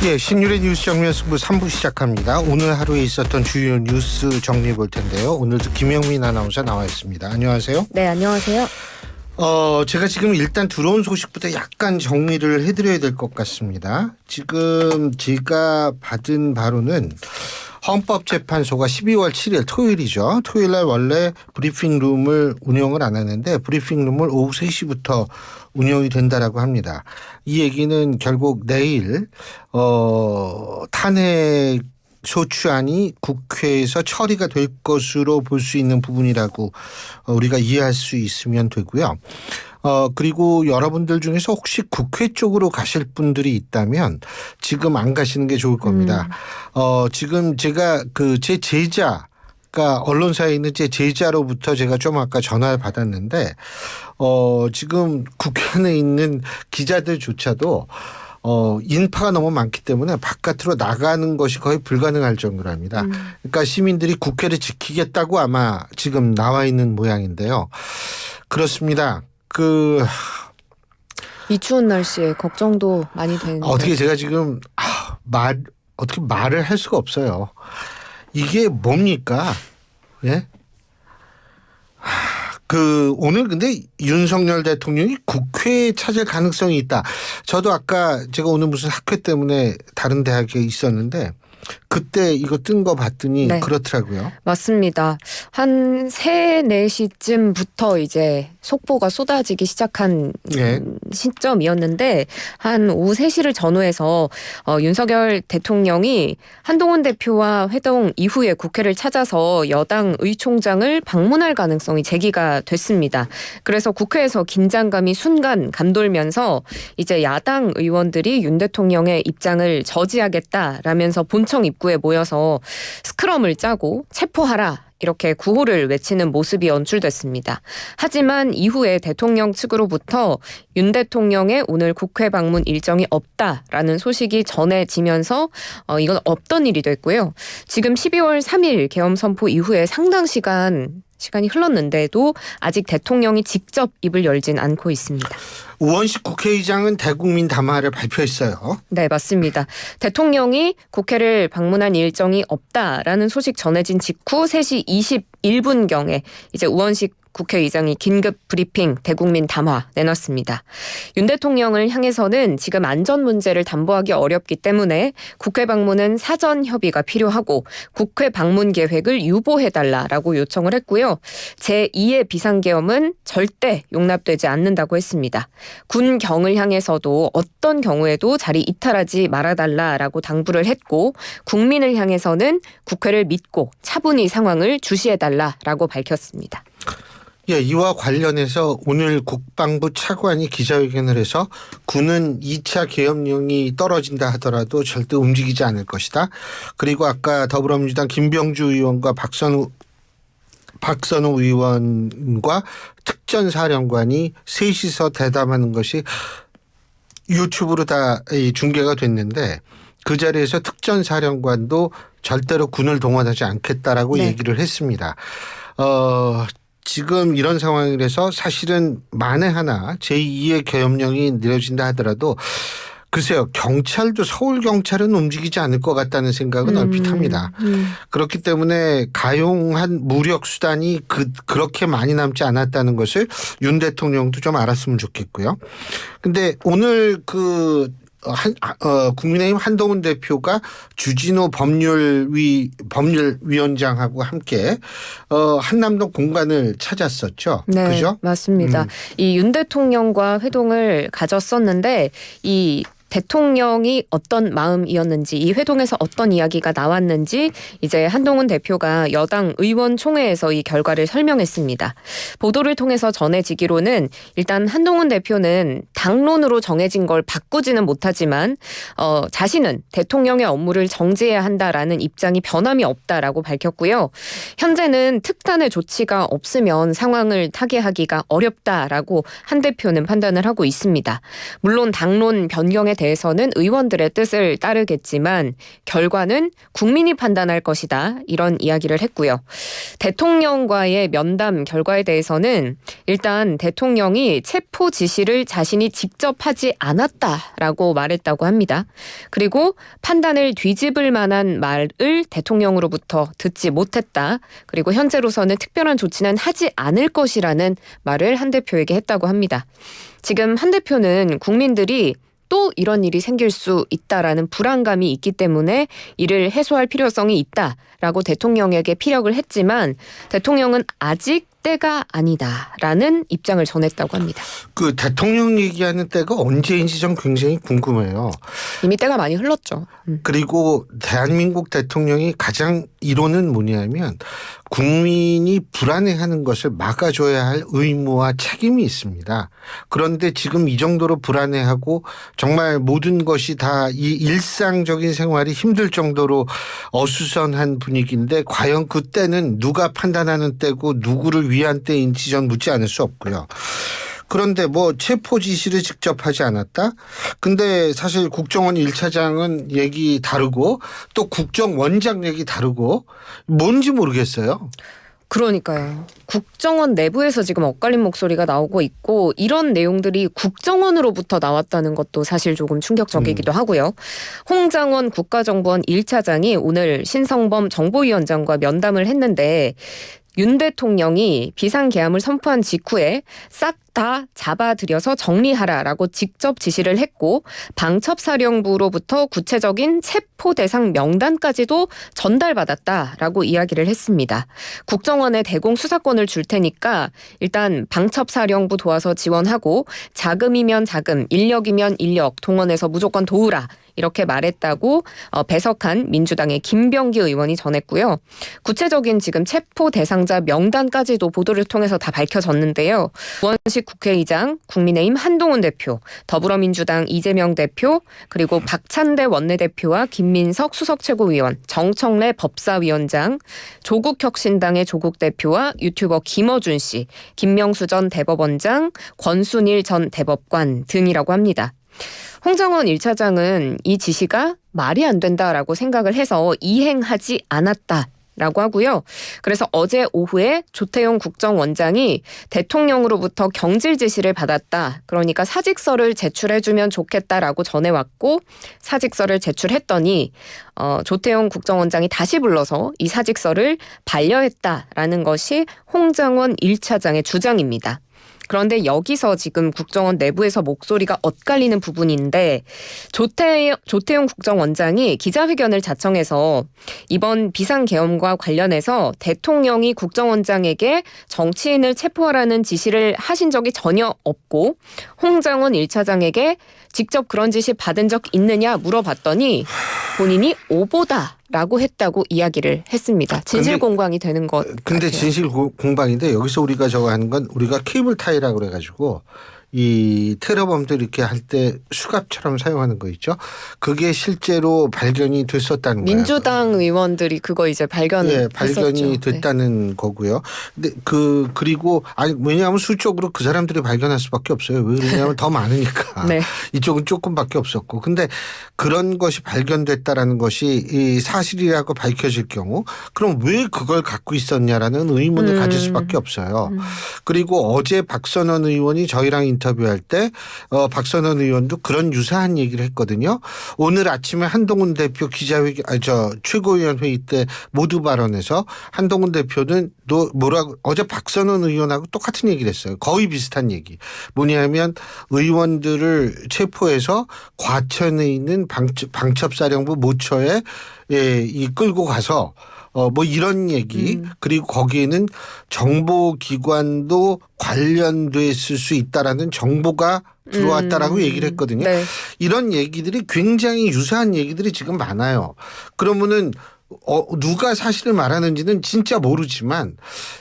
예, 신율의 뉴스 정면 승부 3부 시작합니다. 오늘 하루에 있었던 주요 뉴스 정리해 볼 텐데요. 오늘도 김영민 아나운서 나와 있습니다. 안녕하세요. 네, 안녕하세요. 제가 지금 일단 들어온 소식부터 약간 정리를 해드려야 될 것 같습니다. 지금 제가 받은 바로는 헌법재판소가 12월 7일 토요일이죠. 토요일 날 원래 브리핑룸을 운영을 안 하는데 브리핑룸을 오후 3시부터 운영이 된다라고 합니다. 이 얘기는 결국 내일 탄핵 소추안이 국회에서 처리가 될 것으로 볼 수 있는 부분이라고 우리가 이해할 수 있으면 되고요. 그리고 여러분들 중에서 혹시 국회 쪽으로 가실 분들이 있다면 지금 안 가시는 게 좋을 겁니다. 지금 제가 제 제자가 언론사에 있는 제 제자로부터 제가 좀 아까 전화를 받았는데 지금 국회 안에 있는 기자들조차도 인파가 너무 많기 때문에 바깥으로 나가는 것이 거의 불가능할 정도랍니다. 그러니까 시민들이 국회를 지키겠다고 아마 지금 나와 있는 모양인데요. 그렇습니다. 이 추운 날씨에 걱정도 많이 되는데 어떻게 제가 지금 어떻게 말을 할 수가 없어요. 이게 뭡니까? 예? 오늘 근데 윤석열 대통령이 국회에 찾을 가능성이 있다. 저도 아까 제가 오늘 무슨 학회 때문에 다른 대학에 있었는데 그때 이거 뜬 거 봤더니 네. 그렇더라고요. 맞습니다. 한 3, 4시쯤부터 이제 속보가 쏟아지기 시작한 예. 시점이었는데 한 오후 3시를 전후해서 윤석열 대통령이 한동훈 대표와 회동 이후에 국회를 찾아서 여당 의총장을 방문할 가능성이 제기가 됐습니다. 그래서 국회에서 긴장감이 순간 감돌면서 이제 야당 의원들이 윤 대통령의 입장을 저지하겠다라면서 본청 입구에 모여서 스크럼을 짜고 체포하라 이렇게 구호를 외치는 모습이 연출됐습니다. 하지만 이후에 대통령 측으로부터 윤 대통령의 오늘 국회 방문 일정이 없다라는 소식이 전해지면서 이건 없던 일이 됐고요. 지금 12월 3일 계엄 선포 이후에 상당 시간이 흘렀는데도 아직 대통령이 직접 입을 열진 않고 있습니다. 우원식 국회의장은 대국민 담화를 발표했어요. 네, 맞습니다. 대통령이 국회를 방문한 일정이 없다라는 소식 전해진 직후 3시 21분경에 이제 우원식 국회의장이 긴급 브리핑 대국민 담화 내놨습니다. 윤 대통령을 향해서는 지금 안전 문제를 담보하기 어렵기 때문에 국회 방문은 사전 협의가 필요하고 국회 방문 계획을 유보해달라라고 요청을 했고요. 제2의 비상계엄은 절대 용납되지 않는다고 했습니다. 군경을 향해서도 어떤 경우에도 자리 이탈하지 말아달라라고 당부를 했고 국민을 향해서는 국회를 믿고 차분히 상황을 주시해달라라고 밝혔습니다. 예, 이와 관련해서 오늘 국방부 차관이 기자회견을 해서 군은 2차 계엄령이 떨어진다 하더라도 절대 움직이지 않을 것이다. 그리고 아까 더불어민주당 김병주 의원과 박선우 의원과 특전사령관이 셋이서 대담하는 것이 유튜브로 다 중계가 됐는데 그 자리에서 특전사령관도 절대로 군을 동원하지 않겠다라고 네. 얘기를 했습니다. 지금 이런 상황이라서 사실은 만에 하나 제2의 계엄령이 내려진다 하더라도 글쎄요. 경찰도 서울경찰은 움직이지 않을 것 같다는 생각은 얼핏 합니다. 그렇기 때문에 가용한 무력수단이 그렇게 많이 남지 않았다는 것을 윤 대통령도 좀 알았으면 좋겠고요. 근데 오늘 국민의힘 한동훈 대표가 주진우 법률위원장하고 함께 한남동 공간을 찾았었죠. 네, 그죠? 맞습니다. 이 윤 대통령과 회동을 가졌었는데 이 대통령이 어떤 마음이었는지 이 회동에서 어떤 이야기가 나왔는지 이제 한동훈 대표가 여당 의원총회에서 이 결과를 설명했습니다. 보도를 통해서 전해지기로는 일단 한동훈 대표는 당론으로 정해진 걸 바꾸지는 못하지만 자신은 대통령의 업무를 정지해야 한다라는 입장이 변함이 없다라고 밝혔고요. 현재는 특단의 조치가 없으면 상황을 타개하기가 어렵다라고 한 대표는 판단을 하고 있습니다. 물론 당론 변경에 대해서는 의원들의 뜻을 따르겠지만 결과는 국민이 판단할 것이다. 이런 이야기를 했고요. 대통령과의 면담 결과에 대해서는 일단 대통령이 체포 지시를 자신이 직접 하지 않았다라고 말했다고 합니다. 그리고 판단을 뒤집을 만한 말을 대통령으로부터 듣지 못했다. 그리고 현재로서는 특별한 조치는 하지 않을 것이라는 말을 한 대표에게 했다고 합니다. 지금 한 대표는 국민들이 또 이런 일이 생길 수 있다라는 불안감이 있기 때문에 이를 해소할 필요성이 있다라고 대통령에게 피력을 했지만 대통령은 아직 때가 아니다라는 입장을 전했다고 합니다. 그 대통령 얘기하는 때가 언제인지 전 굉장히 궁금해요. 이미 때가 많이 흘렀죠. 그리고 대한민국 대통령이 가장 이론은 뭐냐면 국민이 불안해하는 것을 막아줘야 할 의무와 책임이 있습니다. 그런데 지금 이 정도로 불안해하고 정말 모든 것이 다 이 일상적인 생활이 힘들 정도로 어수선한 분위기인데 과연 그때는 누가 판단하는 때고 누구를 위한 때인지 전 묻지 않을 수 없고요. 그런데 뭐 체포 지시를 직접 하지 않았다? 근데 사실 국정원 1차장은 얘기 다르고 또 국정원장 얘기 다르고 뭔지 모르겠어요. 그러니까요. 국정원 내부에서 지금 엇갈린 목소리가 나오고 있고 이런 내용들이 국정원으로부터 나왔다는 것도 사실 조금 충격적이기도 하고요. 홍장원 국가정보원 1차장이 오늘 신성범 정보위원장과 면담을 했는데 윤 대통령이 비상계엄을 선포한 직후에 싹 다 잡아들여서 정리하라라고 직접 지시를 했고 방첩사령부로부터 구체적인 체포 대상 명단까지도 전달받았다라고 이야기를 했습니다. 국정원에 대공 수사권을 줄 테니까 일단 방첩사령부 도와서 지원하고 자금이면 자금, 인력이면 인력 동원해서 무조건 도우라. 이렇게 말했다고 배석한 민주당의 김병기 의원이 전했고요. 구체적인 지금 체포 대상자 명단까지도 보도를 통해서 다 밝혀졌는데요. 우원식 국회의장, 국민의힘 한동훈 대표, 더불어민주당 이재명 대표, 그리고 박찬대 원내대표와 김민석 수석 최고위원, 정청래 법사위원장, 조국혁신당의 조국 대표와 유튜버 김어준 씨, 김명수 전 대법원장, 권순일 전 대법관 등이라고 합니다. 홍장원 1차장은 이 지시가 말이 안 된다라고 생각을 해서 이행하지 않았다라고 하고요. 그래서 어제 오후에 조태용 국정원장이 대통령으로부터 경질 지시를 받았다. 그러니까 사직서를 제출해주면 좋겠다라고 전해왔고 사직서를 제출했더니 조태용 국정원장이 다시 불러서 이 사직서를 반려했다라는 것이 홍장원 1차장의 주장입니다. 그런데 여기서 지금 국정원 내부에서 목소리가 엇갈리는 부분인데 조태용 국정원장이 기자회견을 자청해서 이번 비상계엄과 관련해서 대통령이 국정원장에게 정치인을 체포하라는 지시를 하신 적이 전혀 없고 홍장원 1차장에게 직접 그런 지시 받은 적 있느냐 물어봤더니 본인이 오보다라고 했다고 이야기를 했습니다. 진실공방이 되는 것 근데 같아요. 진실공방인데 여기서 우리가 저거 하는 건 우리가 케이블 타이라고 그래가지고 이 테러범들 이렇게 할 때 수갑처럼 사용하는 거 있죠. 그게 실제로 발견이 됐었다는 거예요. 민주당 의원들이 그거 이제 발견했었죠. 발견이 됐다는 거고요. 근데 그리고 왜냐하면 수적으로 그 사람들이 발견할 수밖에 없어요. 왜냐하면 더 많으니까. 네. 이쪽은 조금밖에 없었고. 근데 그런 것이 발견됐다라는 것이 이 사실이라고 밝혀질 경우 그럼 왜 그걸 갖고 있었냐라는 의문을 가질 수밖에 없어요. 그리고 어제 박선원 의원이 저희랑 인터뷰할 때 박선원 의원도 그런 유사한 얘기를 했거든요. 오늘 아침에 한동훈 대표 기자회견, 최고위원 회의 때 모두 발언해서 한동훈 대표는 어제 박선원 의원하고 똑같은 얘기를 했어요. 거의 비슷한 얘기. 뭐냐면 의원들을 체포해서 과천에 있는 방첩사령부 모처에 끌고 가서 뭐 이런 얘기 그리고 거기에는 정보기관도 관련됐을 수 있다라는 정보가 들어왔다라고 얘기를 했거든요. 네. 이런 얘기들이 굉장히 유사한 얘기들이 지금 많아요. 그러면은 누가 사실을 말하는지는 진짜 모르지만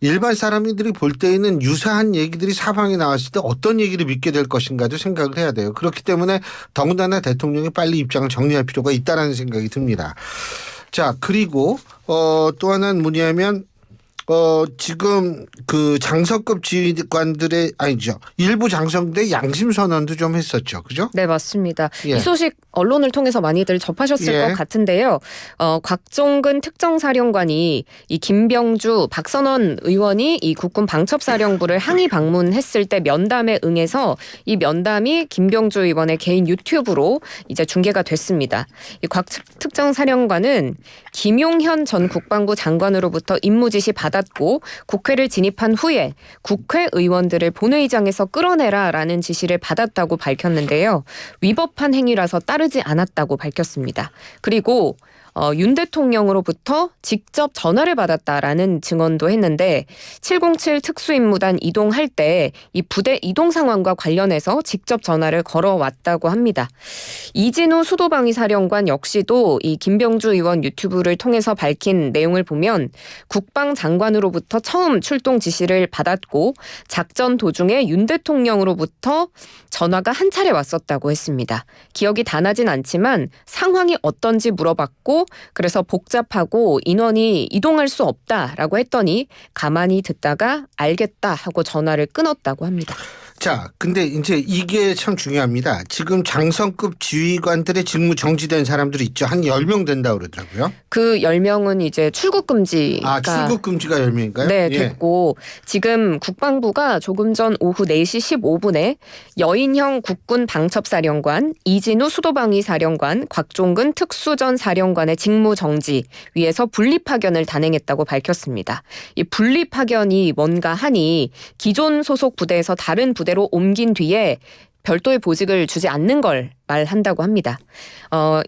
일반 사람들이 볼 때에는 유사한 얘기들이 사방에 나왔을 때 어떤 얘기를 믿게 될 것인가도 생각을 해야 돼요. 그렇기 때문에 더군다나 대통령이 빨리 입장을 정리할 필요가 있다라는 생각이 듭니다. 자, 그리고 또 하나는 뭐냐면 지금 그 장성급 지휘관들의 아니죠. 일부 장성대 양심 선언도 좀 했었죠. 그죠? 네, 맞습니다. 예. 이 소식 언론을 통해서 많이들 접하셨을 예. 것 같은데요. 곽종근 특정사령관이 이 김병주, 박선원 의원이 이 국군 방첩사령부를 항의 방문했을 때 면담에 응해서 이 면담이 김병주 의원의 개인 유튜브로 이제 중계가 됐습니다. 이 곽 특정사령관은 김용현 전 국방부 장관으로부터 임무 지시 받았고 국회를 진입한 후에 국회의원들을 본회의장에서 끌어내라라는 지시를 받았다고 밝혔는데요. 위법한 행위라서 따르지 않았다고 밝혔습니다. 그리고 윤 대통령으로부터 직접 전화를 받았다라는 증언도 했는데 707 특수임무단 이동할 때 이 부대 이동 상황과 관련해서 직접 전화를 걸어왔다고 합니다. 이진우 수도방위 사령관 역시도 이 김병주 의원 유튜브를 통해서 밝힌 내용을 보면 국방장관으로부터 처음 출동 지시를 받았고 작전 도중에 윤 대통령으로부터 전화가 한 차례 왔었다고 했습니다. 기억이 다 나진 않지만 상황이 어떤지 물어봤고 그래서 복잡하고 인원이 이동할 수 없다라고 했더니 가만히 듣다가 알겠다 하고 전화를 끊었다고 합니다. 자, 근데 이제 이게 참 중요합니다. 지금 장성급 지휘관들의 직무 정지된 사람들이 있죠. 한 10명 된다고 그러더라고요. 그 10명은 이제 출국 금지가 출국 금지가 10명인가요? 네, 됐고 지금 국방부가 조금 전 오후 4시 15분에 여인형 국군 방첩사령관, 이진우 수도방위 사령관, 곽종근 특수전 사령관의 직무 정지 위에서 분리파견을 단행했다고 밝혔습니다. 이 분리파견이 뭔가 하니 기존 소속 부대에서 다른 부대로 옮긴 뒤에 별도의 보직을 주지 않는 걸 말한다고 합니다.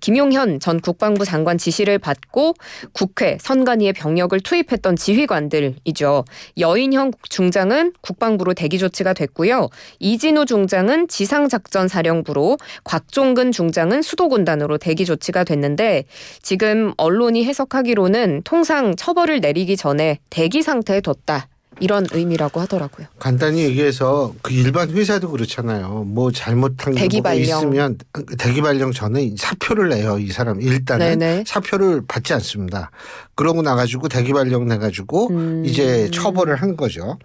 김용현 전 국방부 장관 지시를 받고 국회 선관위에 병력을 투입했던 지휘관들이죠. 여인형 중장은 국방부로 대기 조치가 됐고요. 이진우 중장은 지상작전사령부로, 곽종근 중장은 수도군단으로 대기 조치가 됐는데 지금 언론이 해석하기로는 통상 처벌을 내리기 전에 대기 상태에 뒀다. 이런 의미라고 하더라고요. 간단히 얘기해서 그 일반 회사도 그렇잖아요. 뭐 잘못한 게 뭐가 대기발령. 있으면 대기발령 전에 사표를 내요. 이 사람 일단은 네네. 사표를 받지 않습니다. 그러고 나가지고 대기발령 내가지고 이제 처벌을 한 거죠.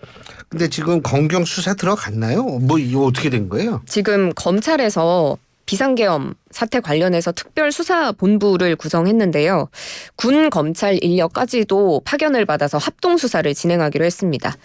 근데 지금 검경 수사 들어갔나요? 뭐 이거 어떻게 된 거예요? 지금 검찰에서 비상계엄 사태 관련해서 특별수사본부를 구성했는데요. 군 검찰 인력까지도 파견을 받아서 합동수사를 진행하기로 했습니다.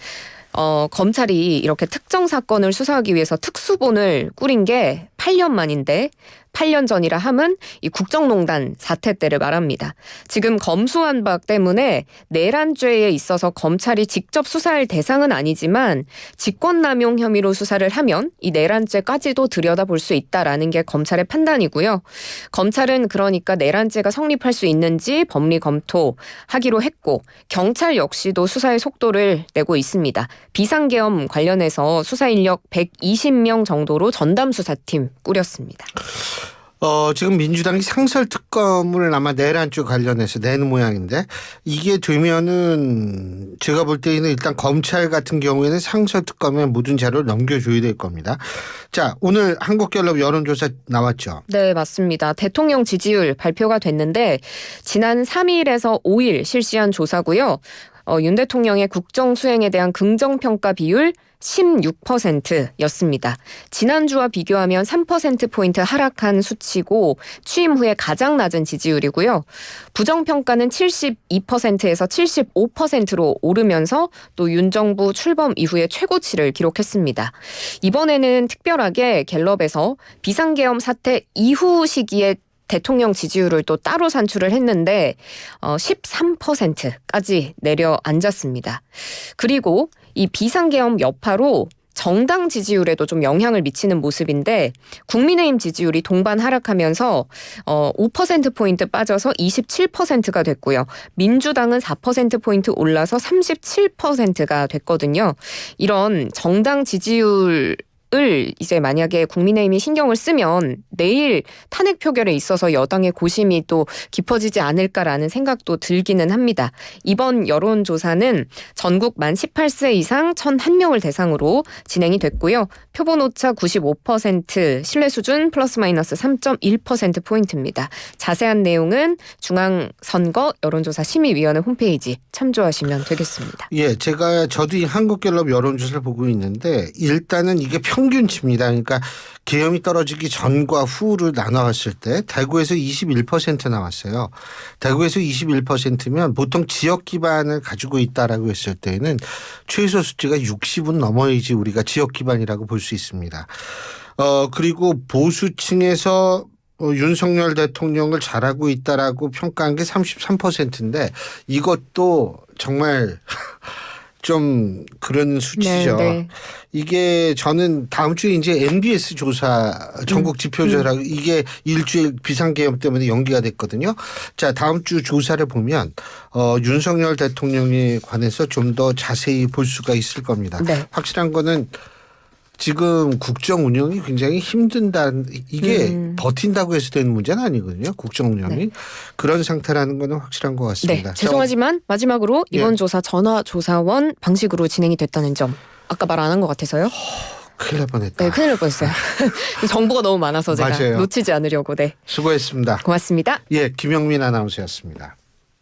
검찰이 이렇게 특정 사건을 수사하기 위해서 특수본을 꾸린 게 8년 만인데 8년 전이라 함은 이 국정농단 사태 때를 말합니다. 지금 검수한 바 때문에 내란죄에 있어서 검찰이 직접 수사할 대상은 아니지만 직권남용 혐의로 수사를 하면 이 내란죄까지도 들여다볼 수 있다라는 게 검찰의 판단이고요. 검찰은 그러니까 내란죄가 성립할 수 있는지 법리 검토하기로 했고 경찰 역시도 수사의 속도를 내고 있습니다. 비상계엄 관련해서 수사 인력 120명 정도로 전담수사팀 꾸렸습니다. 지금 민주당이 상설특검을 아마 내란 쪽 관련해서 내는 모양인데 이게 되면은 제가 볼 때는 일단 검찰 같은 경우에는 상설특검에 모든 자료를 넘겨줘야 될 겁니다. 자, 오늘 한국갤럽 여론조사 나왔죠? 네, 맞습니다. 대통령 지지율 발표가 됐는데 지난 3일에서 5일 실시한 조사고요. 윤 대통령의 국정 수행에 대한 긍정평가 비율 16%였습니다. 지난주와 비교하면 3%포인트 하락한 수치고 취임 후에 가장 낮은 지지율이고요. 부정평가는 72%에서 75%로 오르면서 또 윤 정부 출범 이후에 최고치를 기록했습니다. 이번에는 특별하게 갤럽에서 비상계엄 사태 이후 시기에 대통령 지지율을 또 따로 산출을 했는데 13%까지 내려앉았습니다. 그리고 이 비상계엄 여파로 정당 지지율에도 좀 영향을 미치는 모습인데 국민의힘 지지율이 동반 하락하면서 5%포인트 빠져서 27%가 됐고요. 민주당은 4%포인트 올라서 37%가 됐거든요. 이런 정당 지지율 을 이제 만약에 국민의힘이 신경을 쓰면 내일 탄핵 표결에 있어서 여당의 고심이 또 깊어지지 않을까라는 생각도 들기는 합니다. 이번 여론조사는 전국 만 18세 이상 1,001명을 대상으로 진행이 됐고요. 표본 오차 95%, 신뢰 수준 플러스 마이너스 3.1%포인트입니다. 자세한 내용은 중앙선거 여론조사 심의위원회 홈페이지 참조하시면 되겠습니다. 예, 저도 이 한국갤럽 여론조사를 보고 있는데 일단은 이게 평균치입니다. 그러니까 계엄이 떨어지기 전과 후를 나눠봤을 때 대구에서 21% 나왔어요. 대구에서 21%면 보통 지역 기반을 가지고 있다라고 했을 때에는 최소 수치가 60은 넘어야지 우리가 지역 기반이라고 볼 수 있습니다. 그리고 보수층에서 윤석열 대통령을 잘하고 있다라고 평가한 게 33%인데 이것도 정말 좀 그런 수치죠. 네. 이게 저는 다음 주에 이제 NBS 조사 전국 지표조사라고 이게 일주일 비상계엄 때문에 연기가 됐거든요. 자, 다음 주 조사를 보면 윤석열 대통령에 관해서 좀 더 자세히 볼 수가 있을 겁니다. 네. 확실한 거는 지금 국정 운영이 굉장히 힘든다는 이게 버틴다고 해서 되는 문제는 아니거든요. 국정 운영이 네. 그런 상태라는 거는 확실한 것 같습니다. 네, 죄송하지만 마지막으로 이번 예. 조사 전화조사원 방식으로 진행이 됐다는 점 아까 말 안 한 것 같아서요. 큰일 날 뻔했다. 네, 큰일 날 뻔했어요. 정보가 너무 많아서 제가 맞아요. 놓치지 않으려고. 네, 수고했습니다. 고맙습니다. 예, 김영민 아나운서였습니다.